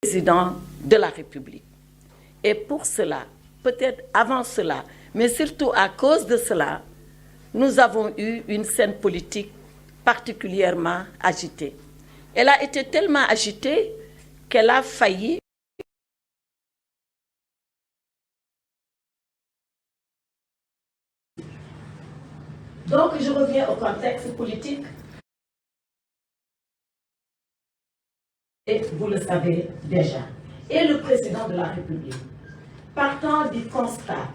président de la République. Et pour cela, peut-être avant cela, mais surtout à cause de cela, nous avons eu une scène politique particulièrement agitée. Elle a été tellement agitée qu'elle a failli Donc, je reviens au contexte politique. Et vous le savez déjà. Et le président de la République, partant du constat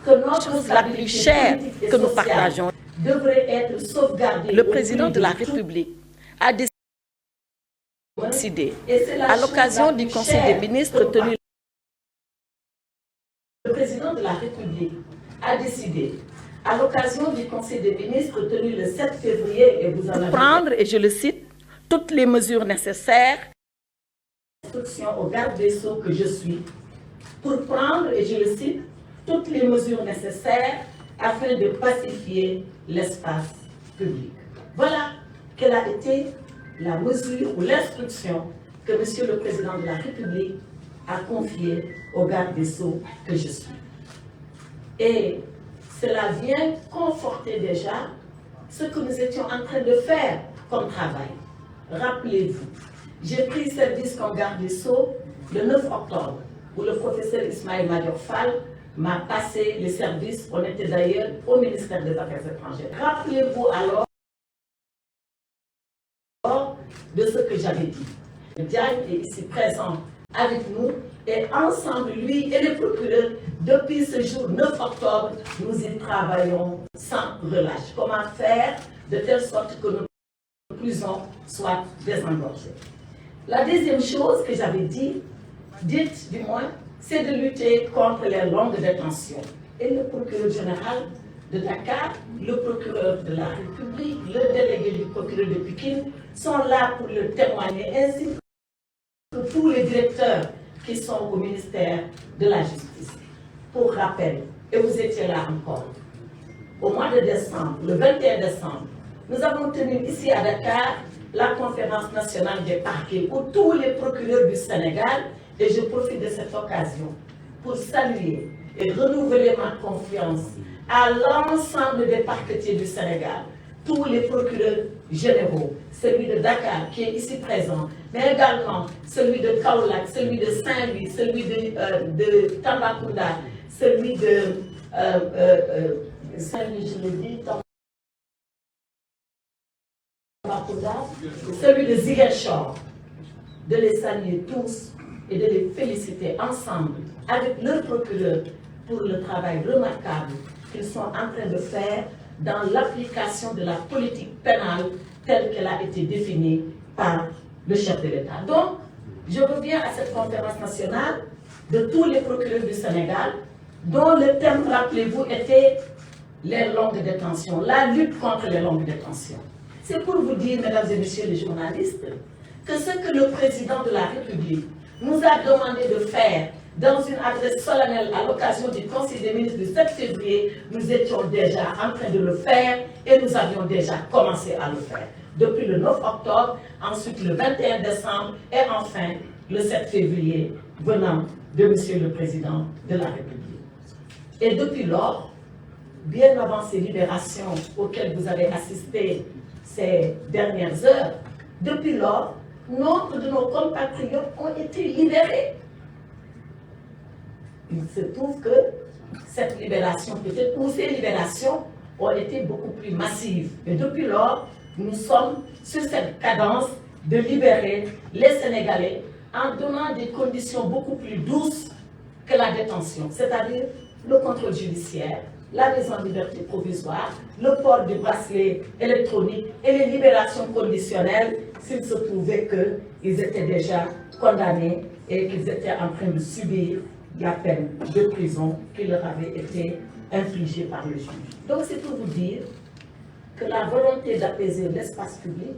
que notre chose la plus chère que nous partageons devrait être sauvegardée, le président de la République a décidé, à l'occasion du Conseil des ministres tenu le président de la République a décidé, à l'occasion du Conseil des ministres tenu le 7 février, et vous en avez prendre, et je le cite, toutes les mesures nécessaires au garde des Sceaux que je suis, pour prendre, et je le cite, toutes les mesures nécessaires afin de pacifier l'espace public. Voilà quelle a été la mesure ou l'instruction que Monsieur le Président de la République a confiée au garde des Sceaux que je suis. Et cela vient conforter déjà ce que nous étions en train de faire comme travail. Rappelez-vous, j'ai pris service comme garde des Sceaux le 9 octobre, où le professeur Ismaël Madior Fall m'a passé les services. On était d'ailleurs au ministère des Affaires étrangères. Rappelez-vous alors de ce que j'avais dit. Diagne est ici présent avec nous et ensemble, lui et les procureurs, depuis ce jour 9 octobre, nous y travaillons sans relâche. Comment faire de telle sorte que nos prisons soient désengorgées. La deuxième chose que j'avais dite du moins, c'est de lutter contre les longues détentions. Et le procureur général de Dakar, le procureur de la République, le délégué du procureur de Pékin sont là pour le témoigner, ainsi que tous les directeurs qui sont au ministère de la Justice. Pour rappel, et vous étiez là encore, au mois de décembre, le 21 décembre, nous avons tenu ici à Dakar la conférence nationale des parquets où tous les procureurs du Sénégal, et je profite de cette occasion pour saluer et renouveler ma confiance à l'ensemble des parquetiers du Sénégal, tous les procureurs généraux, celui de Dakar qui est ici présent, mais également celui de Kaolack, celui de Saint-Louis, celui de Tambacounda, celui de Saint-Louis, je le dis, celui de Ziguinchor, de les saluer tous et de les féliciter ensemble avec leur procureur pour le travail remarquable qu'ils sont en train de faire dans l'application de la politique pénale telle qu'elle a été définie par le chef de l'État. Donc, je reviens à cette conférence nationale de tous les procureurs du Sénégal, dont le thème, rappelez-vous, était les longues détentions, la lutte contre les longues détentions. C'est pour vous dire, mesdames et messieurs les journalistes, que ce que le président de la République nous a demandé de faire dans une adresse solennelle à l'occasion du Conseil des ministres du 7 février, nous étions déjà en train de le faire et nous avions déjà commencé à le faire. Depuis le 9 octobre, ensuite le 21 décembre et enfin le 7 février venant de Monsieur le Président de la République. Et depuis lors, bien avant ces libérations auxquelles vous avez assisté ces dernières heures, depuis lors, nombre de nos compatriotes ont été libérés. Il se trouve que cette libération, peut-être, ou ces libérations ont été beaucoup plus massives. Et depuis lors, nous sommes sur cette cadence de libérer les Sénégalais en donnant des conditions beaucoup plus douces que la détention, c'est-à-dire le contrôle judiciaire, la mise en liberté provisoire, le port du bracelet électronique et les libérations conditionnelles s'il se trouvait qu'ils étaient déjà condamnés et qu'ils étaient en train de subir la peine de prison qui leur avait été infligée par le juge. Donc c'est pour vous dire que la volonté d'apaiser l'espace public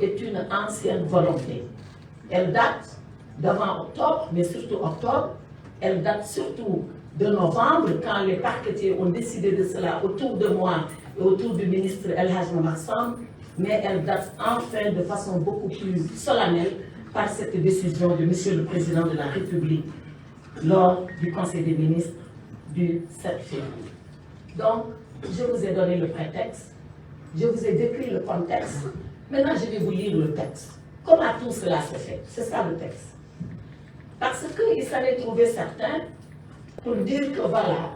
est une ancienne volonté. Elle date d'avant octobre, mais surtout octobre. Elle date surtout de novembre, quand les parquetiers ont décidé de cela autour de moi et autour du ministre El Hadj Momar Samb, mais elle date enfin de façon beaucoup plus solennelle par cette décision de Monsieur le Président de la République lors du Conseil des ministres du 7 février. Donc, je vous ai donné le prétexte, je vous ai décrit le contexte. Maintenant, je vais vous lire le texte. Comment tout cela se fait? C'est ça le texte. Parce qu'il s'allait trouver certains pour dire que voilà,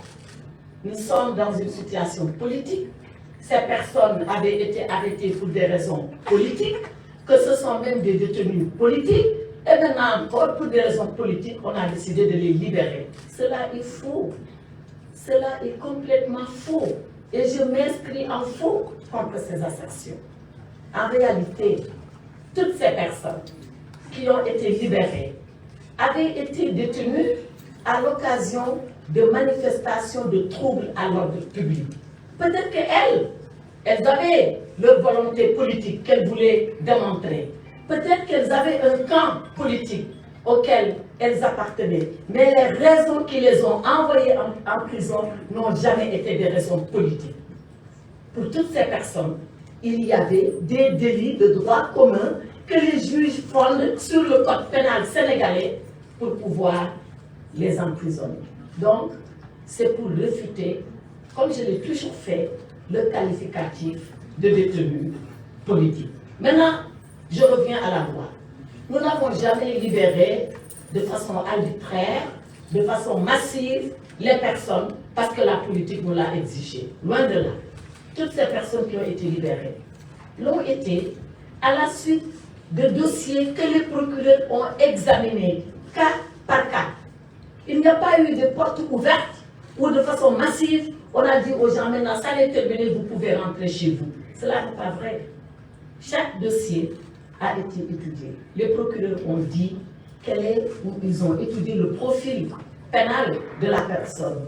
nous sommes dans une situation politique, ces personnes avaient été arrêtées pour des raisons politiques, que ce sont même des détenus politiques, et maintenant encore pour des raisons politiques, on a décidé de les libérer. Cela est faux. Cela est complètement faux. Et je m'inscris en faux contre ces assertions. En réalité, toutes ces personnes qui ont été libérées avaient été détenues à l'occasion de manifestations de troubles à l'ordre public. Peut-être qu'elles avaient leur volonté politique qu'elles voulaient démontrer. Peut-être qu'elles avaient un camp politique auquel elles appartenaient. Mais les raisons qui les ont envoyées en prison n'ont jamais été des raisons politiques. Pour toutes ces personnes, il y avait des délits de droit commun que les juges fondent sur le code pénal sénégalais pour pouvoir les emprisonner. Donc, c'est pour réfuter, comme je l'ai toujours fait, le qualificatif de détenu politique. Maintenant, je reviens à la loi. Nous n'avons jamais libéré de façon arbitraire, de façon massive, les personnes parce que la politique nous l'a exigé. Loin de là. Toutes ces personnes qui ont été libérées l'ont été à la suite de dossiers que les procureurs ont examinés cas par cas. Il n'y a pas eu de porte ouverte ou de façon massive, on a dit aux gens maintenant, ça est terminé, vous pouvez rentrer chez vous. Cela n'est pas vrai. Chaque dossier a été étudié. Les procureurs ont dit ils ont étudié le profil pénal de la personne.